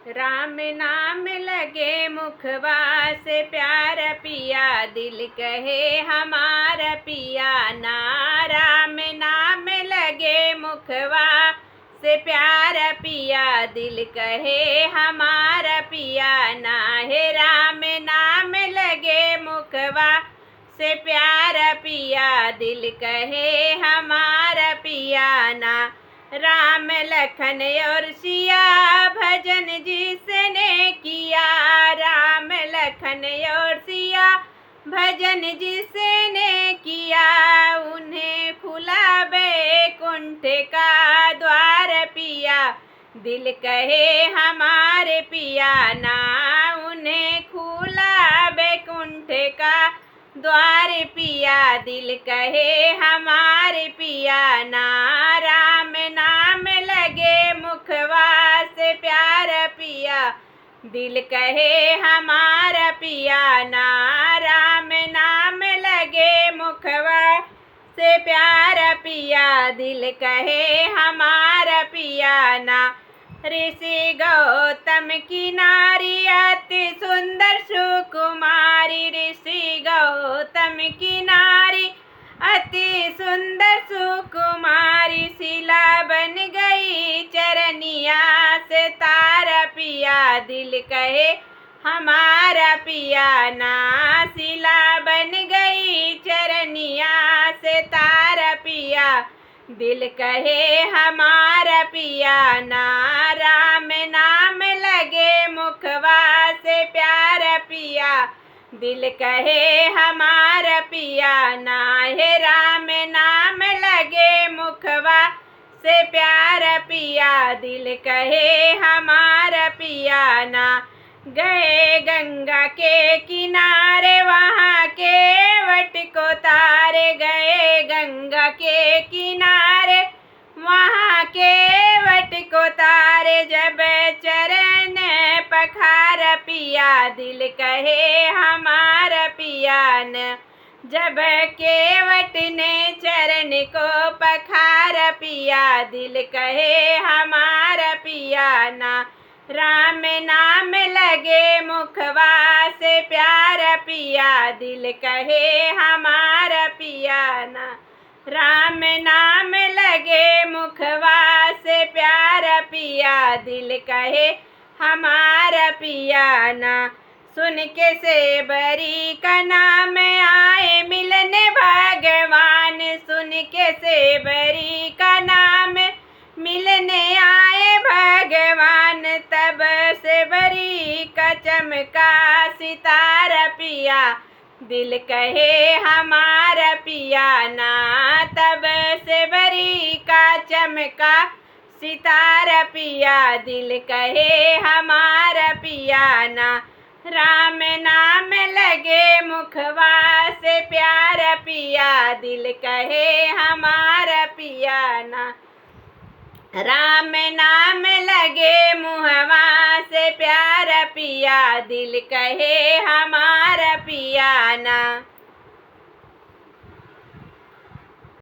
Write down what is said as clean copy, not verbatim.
राम नाम लगे मुखवा से प्यार पिया, दिल कहे हमारा पिया ना। राम नाम लगे मुखवा से प्यार पिया, दिल कहे हमारा पिया ना। हे राम नाम लगे मुखवा से प्यार पिया, दिल कहे हमारा पिया ना। राम लखन और सिया भजन जिसने किया, राम लखन और सिया भजन जिसने किया, उन्हें खुला बैकुंठ का द्वार पिया, दिल कहे हमारे पिया ना। उन्हें खुला बैकुंठ का द्वार पिया, दिल कहे हमारे पिया ना। राम नाम लगे मुखवा से प्यार पिया, दिल कहे हमारा पिया ना। राम नाम लगे मुखवा से प्यार पिया, दिल कहे हमारा पिया ना। ऋषि गौतम की नारी अति सुंदर सुकुमारी, ऋषि गौतम की नारी अति सुंदर सुकुमारी, शिला बन गई चरनिया से तारा पिया, दिल कहे हमारा पिया ना। शिला बन गई चरनिया से तारा पिया, दिल कहे हमारा पिया ना। राम नाम लगे मुखवा से प्यार पिया, दिल कहे हमारा पिया ना। हे राम नाम लगे मुखवा से प्यार पिया, दिल कहे हमारा पिया ना। गए गंगा के किनारे वहाँ के वट को तारे, गए गंगा के किनारे वहाँ के वट को तारे, जब चरण पखार पिया, दिल कहे हमारा पिया न। जब केवट ने चरण को पखार पिया, दिल कहे हमारा पिया ना। राम नाम लगे मुखवा से प्यार पिया, दिल कहे हमारा पिया ना। राम नाम लगे मुखवा से प्यार पिया, दिल कहे हमारा पिया ना। सुन के सेवरी का नाम आए मिलने भगवान, सुन के सेवरी का नाम मिलने आए भगवान, तब सेवरी का चमका सितारा पिया, दिल कहे हमारा पिया ना। तब सेवरी का चमका सितारा पिया, दिल कहे हमारा पिया ना। राम नाम लगे मुखवा से प्यार पिया, दिल कहे हमारा पिया ना। राम नाम लगे मुहवा से प्यार पिया, दिल कहे हमारा पिया ना।